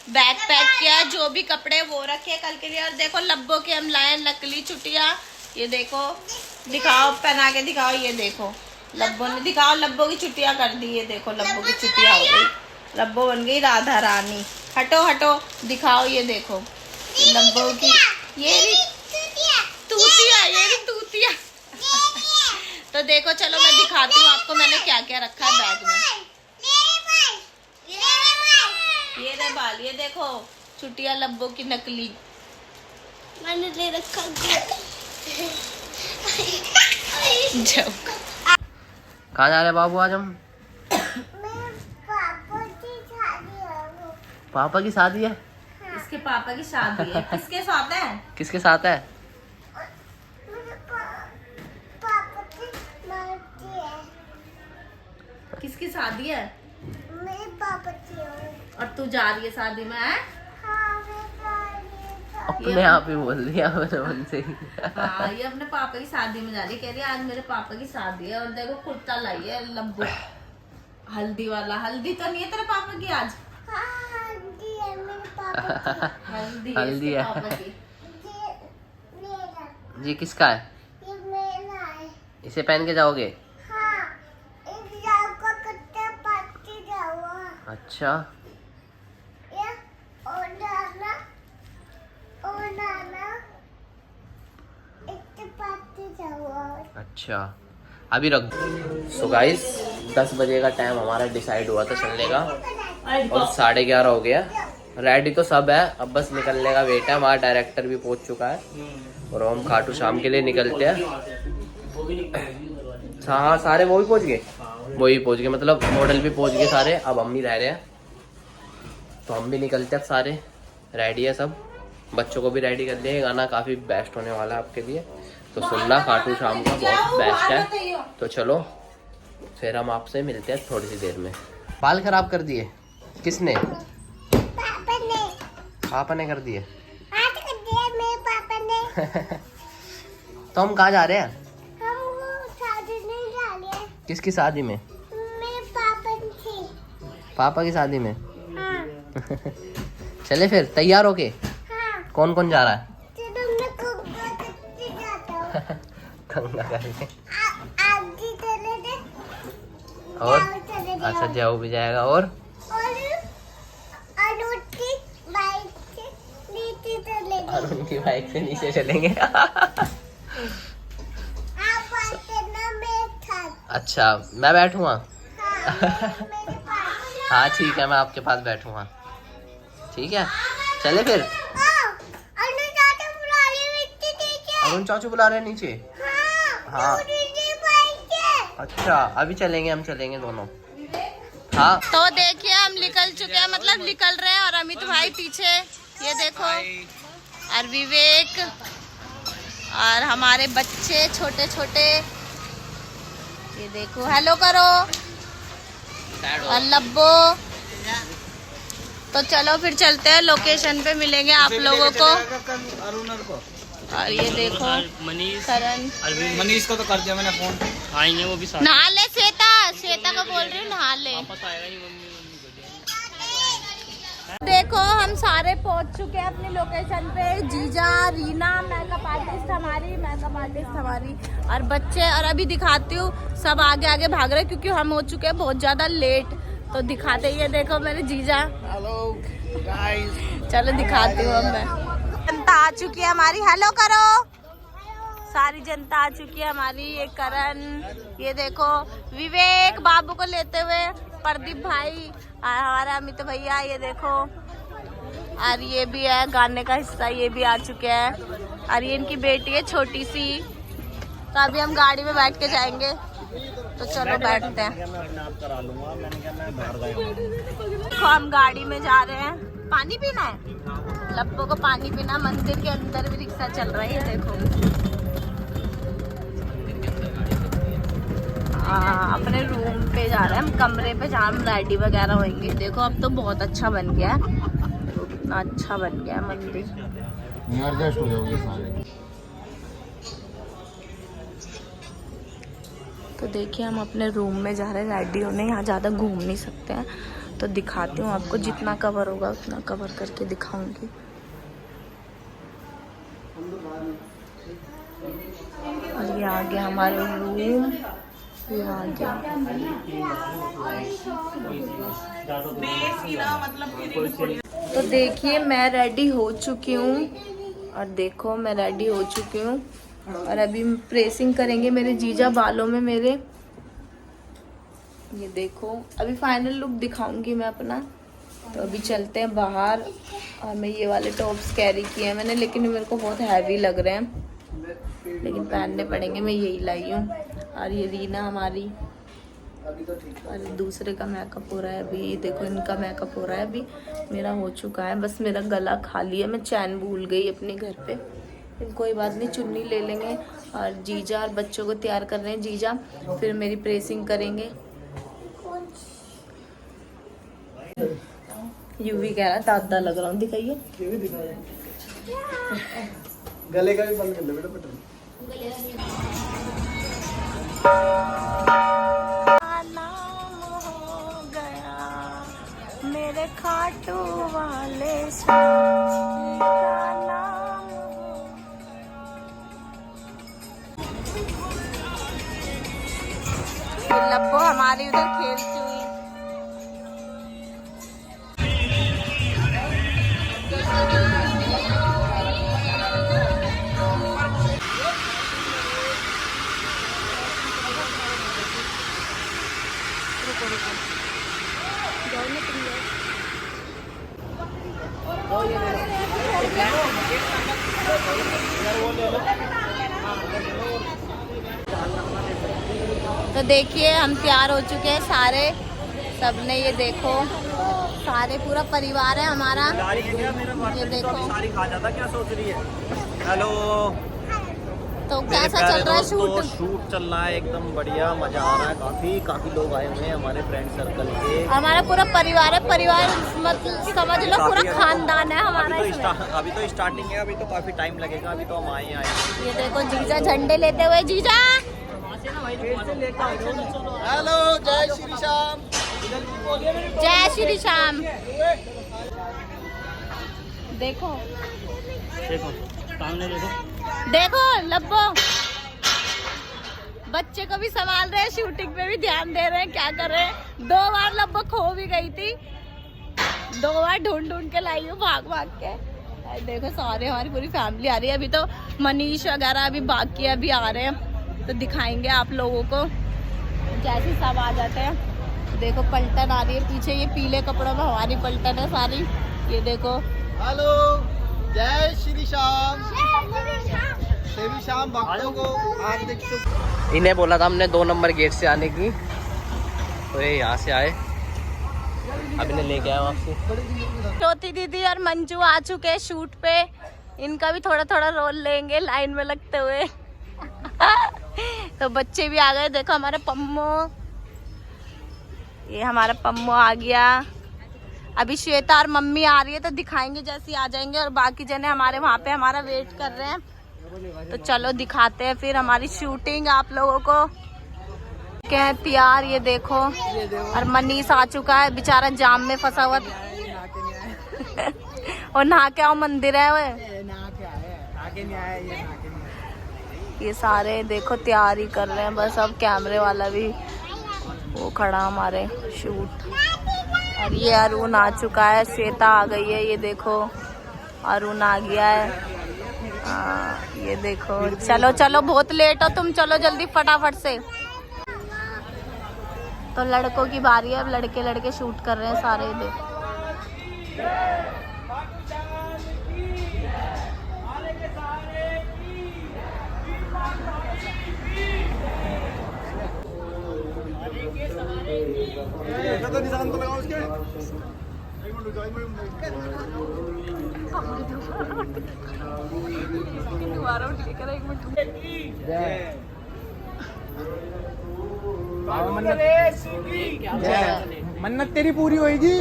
Bag pack किया, जो भी कपड़े वो रखे कल के लिए। और देखो लब्बो के हम लाए नकली चुटिया, ये देखो, दिखाओ पहना के दिखाओ, ये देखो लब्बो ने, दिखाओ लब्बो की चुटिया कर दी, ये देखो लब्बो की चुटिया हो गई, लब्बो बन गई राधा रानी। हटो हटो, दिखाओ, ये देखो लब्बो की, ये रही तूतिया, ये रही तूतिया। तो देखो चलो मैं दिखाती हूँ आपको मैंने क्या क्या रखा है बैग में। ये रे बाल, ये देखो चुटिया लब्बो की नकली मैंने ले रखा। कहाँ जा रहे बाबू आज हम? पापा की शादी है। इसके पापा की शादी है। किसके साथ है? किसके साथ है? किसकी शादी है? मेरे पापा की। और तू जा रही है शादी में? है अपने आप ही बोल दिया मैंने उनसे। हाँ, ये अपने पापा की शादी में जा रही है, कह रही है आज मेरे पापा की शादी है। और देखो कुर्ता लाई है लब्बू, हल्दी वाला। हल्दी तो नहीं है तेरे पापा की आज? हल्दी है मेरे पापा हल्दी हल्दी है। पापा की। की। मेरा जी किसका है? ये मेरा है। इसे पहन के जाओगे? हाँ, इस जाओ को कितना पार्टी जाओ। अच्छा, ये और नाना इतने पार्टी जाओ। अच्छा अभी रख। सो गाइस 10 बजे का टाइम हमारा डिसाइड हुआ था चलने का और 11:30 हो गया। रेडी तो सब है, अब बस निकलने का वेट है। हमारा डायरेक्टर भी पहुंच चुका है और हम खाटू शाम के लिए निकलते हैं। हाँ सारे वो भी पहुंच गए, वो भी पहुंच गए, मतलब मॉडल भी पहुंच गए सारे। अब हम ही रह रहे हैं तो हम भी निकलते हैं। सारे रेडी है सब, बच्चों को भी रेडी कर दिया। गाना काफ़ी बेस्ट होने वाला है आपके लिए, तो सुनना खाटू शाम का बहुत बेस्ट है। तो चलो फिर हम आपसे मिलते हैं थोड़ी सी देर में। बाल खराब कर दिए किसने? पापा ने। पापा ने कर दिए। आज कर दिया मेरे पापा ने। तो हम कहाँ जा रहे हैं? हम वो शादी नहीं जा रहे। किसकी शादी में? मेरे पापा की। पापा की शादी में। हाँ चले फिर तैयार होके। हाँ। कौन कौन जा रहा है? चलो मैं गंगा करके जाता हूँ। गंगा करके। आगे चले थे। और जाओ चले जाओ। अच्छा जाओ भी जाएगा। और उनकी बाइक से नीचे चले और गए। उनकी बाइक से नीचे चलेंगे। आप आते ना मेरे साथ। अच्छा मैं बैठूंगा। हाँ, मेरे पास। हाँ ठीक है, मैं आपके पास बैठूंगा। ठीक है चले फिर। अनु चाचा बुला रही है नीचे देखिए। अरुण चाचू बुला रहे हैं नीचे। हाँ। तो नीचे बाइक है। अच्छा अभी चलेंगे, हम चलेंगे दोनों। हाँ तो देखिए हम निकल चुके हैं, मतलब निकल रहे हैं। और अमित भाई पीछे, ये देखो, और विवेक और हमारे बच्चे छोटे छोटे, ये देखो हेलो करो, और लब्बो। तो चलो फिर चलते हैं, लोकेशन पे मिलेंगे आप लोगों को। और ये देखो मनीष, करण, मनीष को तो कर दिया मैंने फोन, आएंगे वो भी साथ। नहा ले श्वेता, श्वेता को बोल रही हूँ नहा ले। वापस आएगा ही मम्मी देखो हम सारे पहुंच चुके हैं अपनी लोकेशन पे। जीजा, रीना, मेकअप आर्टिस्ट हमारी और बच्चे। और अभी दिखाती हूँ, सब आगे आगे भाग रहे क्योंकि हम हो चुके हैं बहुत ज्यादा लेट। तो दिखाते, ये देखो मेरे जीजा। हेलो गाइस, चलो दिखाती हूँ मैं। जनता आ चुकी है हमारी, हेलो करो। सारी जनता आ चुकी है हमारी। ये करण, ये देखो विवेक बाबू को लेते हुए, प्रदीप भाई, हमारा अमित भैया, ये देखो। और ये भी है गाने का हिस्सा, ये भी आ चुके हैं। और ये इनकी बेटी है छोटी सी। तो अभी हम गाड़ी में बैठ के जाएंगे, तो चलो बैठते हैं। देखो हम गाड़ी में जा रहे हैं। पानी पीना है लब्बो को, पानी पीना। मंदिर के अंदर भी रिक्शा चल रहा है, ये देखो। अपने रूम पे जा रहे हैं हम, कमरे पे जहाँ हम रेडी वगैरह होंगे। देखो अब तो बहुत अच्छा बन गया है, कितना अच्छा बन गया है मंदिर। तो देखिए हम अपने रूम में जा रहे हैं रेडी होने। यहाँ ज़्यादा घूम नहीं सकते हैं, तो दिखाती हूँ आपको, जितना कवर होगा उतना कवर करके दिखाऊंगी। और ये आ गया हमारा रूम, ये आ गया। तो देखिए मैं रेडी हो चुकी हूँ, और देखो मैं रेडी हो चुकी हूँ, और अभी प्रेसिंग करेंगे मेरे जीजा बालों में मेरे। ये देखो अभी फाइनल लुक दिखाऊंगी मैं अपना। तो अभी चलते हैं बाहर, और मैं ये वाले टॉप्स कैरी किए हैं मैंने, लेकिन मेरे को बहुत हैवी लग रहे हैं, लेकिन पहनने पड़ेंगे, मैं यही लाई हूँ। और ये रीना हमारी, और दूसरे का मेकअप हो रहा है अभी। देखो इनका मेकअप हो रहा है अभी, मेरा हो चुका है, बस मेरा गला खाली है। मैं चैन भूल गई अपने घर पे, लेकिन कोई बात नहीं, चुन्नी ले लेंगे। और जीजा और बच्चों को तैयार कर रहे हैं जीजा, फिर मेरी प्रेसिंग करेंगे। यूवी कह रहा दादा लग रहा हूँ, दिखाइए गले का भी बंद कर लो बेटा बटन। नाम हो गया मेरे खाटू वाले नाम। लब्बो हमारी उधर खेलती हुई। तो देखिए हम तैयार हो चुके हैं सारे, सबने, ये देखो सारे पूरा परिवार है हमारा। ये देखो खा जाता, क्या सोच रही है? हेलो, तो कैसा चल रहा है शूट? शूट चल रहा है एकदम बढ़िया, मजा आ रहा है। काफी लोग आए हुए हैं हमारे फ्रेंड सर्कल के। हमारा पूरा परिवार है, परिवार मतलब समझ लो पूरा खानदान है हमारा। अभी तो स्टार्टिंग है, अभी तो काफी टाइम लगेगा, अभी तो हम आए। ये देखो जीजा झंडे लेते हुए, जीजा हेलो, जय श्री श्याम। जय श्री श्याम। देखो सामने देखो, देखो लब्बो बच्चे को भी संभाल रहे हैं, शूटिंग पे भी ध्यान दे रहे हैं, क्या कर रहे हैं। 2 बार लब्बो खो भी गई थी, 2 बार ढूंढ के लाई हूँ भाग के। देखो सारे हमारी पूरी फैमिली आ रही है। अभी तो मनीष वगैरह अभी बाकी अभी आ रहे हैं, तो दिखाएंगे आप लोगों को जैसे सब आ जाते हैं। देखो पलटन आ रही है पीछे, ये पीले कपड़ों में हमारी पलटन है सारी। ये देखो, हेलो, जय श्री श्याम। श्री श्याम भक्तों को हार्दिक। इन्हें बोला था हमने 2 नंबर गेट से आने की, तो ये यहाँ से आए, अब इन्हें लेके आया वापसी। ज्योति दीदी और मंजू आ चुके हैं शूट पे, इनका भी थोड़ा रोल लेंगे लाइन में लगते हुए। तो बच्चे भी आ गए, देखो हमारा पम्मो, ये हमारा पम्मो आ गया। अभी श्वेता और मम्मी आ रही है, तो दिखाएंगे जैसे आ जाएंगे, और बाकी जने हमारे वहाँ पे हमारा वेट कर रहे हैं। तो चलो दिखाते हैं फिर हमारी शूटिंग आप लोगों को। क्या है तैयार, ये देखो, और मनीष आ चुका है बेचारा, जाम में फंसा हुआ था। और नहा के आओ, मंदिर है वो। ये सारे देखो तैयारी कर रहे हैं बस। अब कैमरे वाला भी वो खड़ा हमारे शूट। और ये अरुण आ चुका है, श्वेता आ गई है, ये देखो अरुण आ गया है। ये देखो, चलो बहुत लेट हो तुम, चलो जल्दी फटाफट से। तो लड़कों की बारी है, अब लड़के शूट कर रहे हैं सारे। देखो तो निशान तो लगाओ उसके। दोबारा उठ के करो, 1 मिनट। मन्नत तेरी पूरी होगी।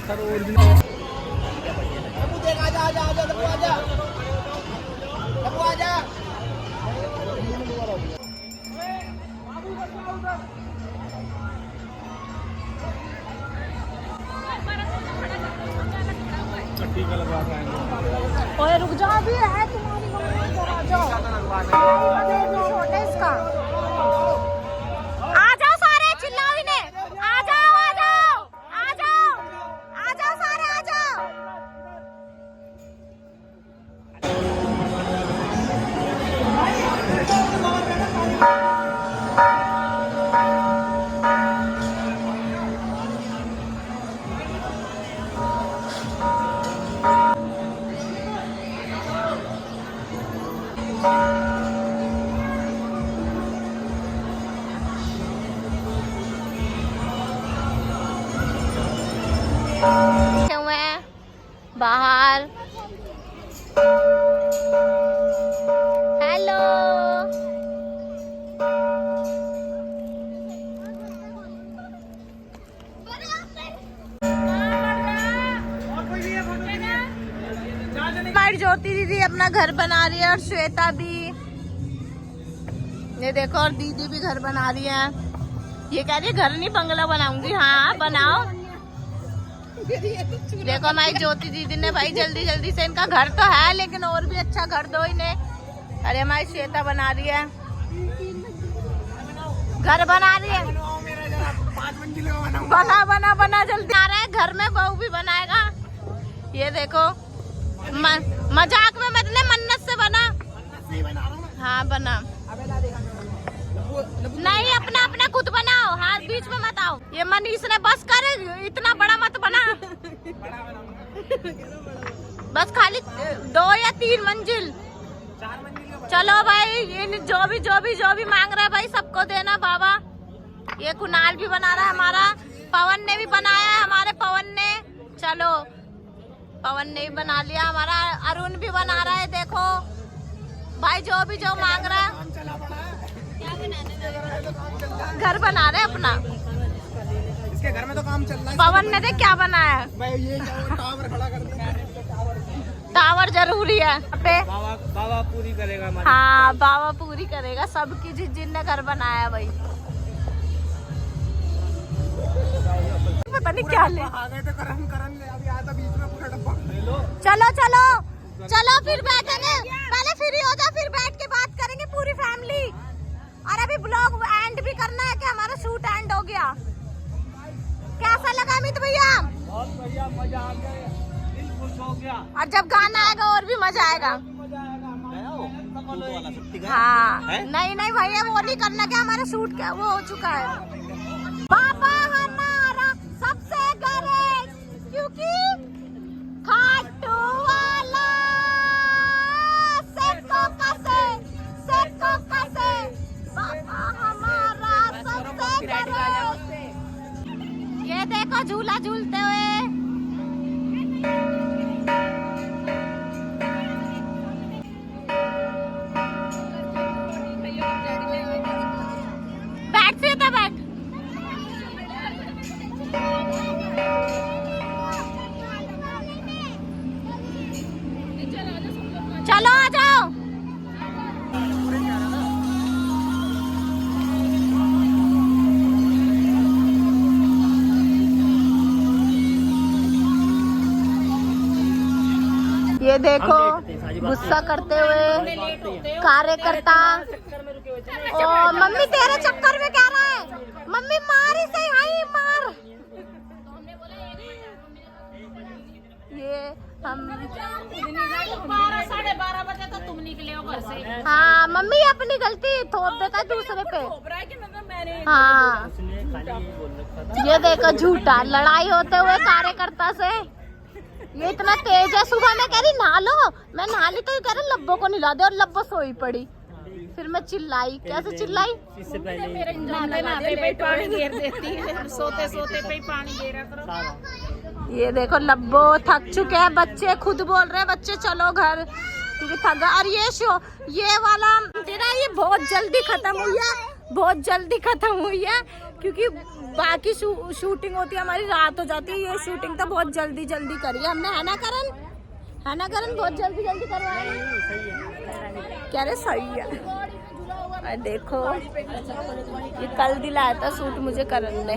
ओए रुक जाओ, अभी है तुम्हारी मम्मी, इधर आ जाओ। छोटा इसका, आ जाओ सारे, चिल्लाओ इन्हें, आ जाओ आ जाओ आ जाओ आ जाओ सारे, आ जाओ। हुए हैं बाहर। हेलो, हमारी ज्योति दीदी अपना घर बना रही है और श्वेता भी, ये देखो, और दीदी भी घर बना रही है। ये कह रही है घर नहीं बंगला बनाऊंगी। हाँ बनाओ। देखो हमारी ज्योति दीदी ने भाई जल्दी जल्दी से, इनका घर तो है लेकिन और भी अच्छा घर दो इन्हें। अरे हमारी श्वेता बना रही है, घर बना रही है। बना बना बना जल्दी आ रहा है, घर में बहू भी बनाएगा। ये देखो मजाक में मत ले, मन्नत से बना। हाँ बना, नहीं अपना अपना खुद बनाओ, हाँ बीच में मत आओ। ये मनीष ने बस कर, इतना बड़ा मत बना। बस खाली 2 या 3 मंजिल। चलो भाई, ये जो भी मांग रहा है भाई सबको देना बाबा। ये कुणाल भी बना रहा है हमारा, पवन ने भी बनाया है, हमारे पवन ने। चलो पवन ने भी बना लिया, हमारा अरुण भी बना रहा है। देखो भाई जो मांग रहा है, घर बना रहे अपना। इसके घर में तो काम चल रहा है। पवन ने देख क्या बनाया है, भाई ये टावर खड़ा कर दिया। टावर जरूरी है पे। बाबा पूरी करेगा हमारी। हाँ बाबा पूरी करेगा सबकी, जिनने घर बनाया भाई। पता नहीं क्या ले, आ गए तो करन ले, अभी आया था बीच में पूरा डब्बा। चलो चलो चलो फिर बैठेंगे, पहले फ्री हो जाओ फिर बैठ के बात करेंगे पूरी फैमिली। और अभी ब्लॉग एंड भी करना है कि हमारा शूट एंड हो गया। कैसा लगा अमित भैया? बहुत बढ़िया, मजा आ गया, दिल खुश हो गया। और जब गाना आएगा और भी मजा आएगा। हाँ नहीं नहीं भैया वो नहीं करना, क्या हमारा शूट क्या वो हो चुका है। पापा हमारा सबसे गरीब, क्योंकि खाटू वाला सेको कसे पापा हमारा सबसे गरीब। ये देखो झूला झूलते हुए। बैठ सीधा बैठ। चलो आ जाओ। ये देखो गुस्सा करते हुए कार्यकर्ता। ओ मम्मी तेरे चक्कर में क्या रहा है, मम्मी मार ही सही, हाई मार। ये हम 12-12:30 बजे तो तुम निकले हो घर से। हाँ मम्मी अपनी गलती थोप देता है दूसरे पे। हाँ ये देखो झूठा लड़ाई होते हुए कार्यकर्ता से। ये इतना तेज है, सुबह मैं कह रही नहा लो, मैं नहा ली तो ये कह रहे लब्बो को नहला दे, और लब्बो सोई पड़ी। फिर मैं चिल्लाई, कैसे चिल्लाई, इससे पहले मेरे नहाते पे पानी घेर देती है, सोते सोते पे ही पानी घेरा करो। ये देखो लब्बो थक चुके हैं, बच्चे खुद बोल रहे हैं बच्चे चलो घर, क्योंकि थक गए। और ये वाला तेरा ये बहुत जल्दी खत्म हुआ, बहुत जल्दी खत्म हुई है क्योंकि बाकी शूटिंग होती है हमारी रात हो जाती है, ये शूटिंग तो बहुत जल्दी जल्दी करी है हमने, है ना करण? है ना करण? बहुत जल्दी जल्दी करवाया। क्या रे सही है। अरे देखो ये कल दिलाया था सूट मुझे करण ने।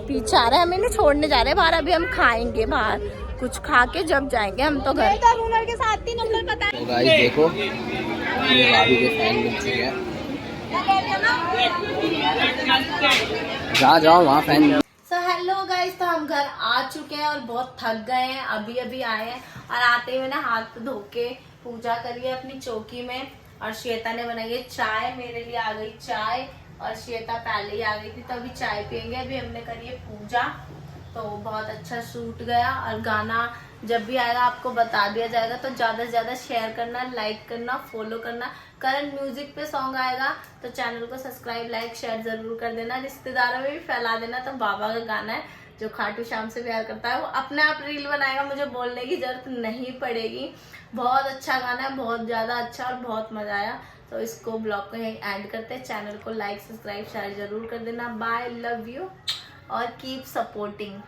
पीछे आ रहे हैं, हमें नहीं छोड़ने जा रहे बाहर, अभी हम खाएंगे बाहर, कुछ खा के जब जाएंगे हम तो घर। रूनर के साथ 3 नंबर पता है। तो गाइस देखो ये भाभी के फैन मिल चुके हैं, जाओ वहाँ फैन। सो हेलो गाइस, तो हम घर आ चुके हैं और बहुत थक गए हैं, अभी अभी आए हैं और आते हुए ना हाथ धो के पूजा करिए अपनी चौकी में। और श्वेता ने बनाई है चाय, मेरे लिए आ गई चाय और श्वेता पहले ही आ गई थी तो अभी चाय पियेंगे। अभी हमने करी है पूजा, तो बहुत अच्छा शूट गया। और गाना जब भी आएगा आपको बता दिया जाएगा, तो ज्यादा से ज्यादा शेयर करना, लाइक करना, फॉलो करना। करंट म्यूजिक पे सॉन्ग आएगा तो चैनल को सब्सक्राइब, लाइक, शेयर जरूर कर देना, रिश्तेदारों में भी फैला देना। तो बाबा का गाना है जो खाटू श्याम से प्यार करता है, वो अपने आप रील बनाएगा, मुझे बोलने की जरूरत नहीं पड़ेगी। बहुत अच्छा गाना है, बहुत ज्यादा अच्छा और बहुत मजा आया। तो इसको ब्लॉग को यहीं एंड करते हैं। चैनल को लाइक, सब्सक्राइब, शेयर जरूर कर देना। बाय, लव यू और कीप सपोर्टिंग।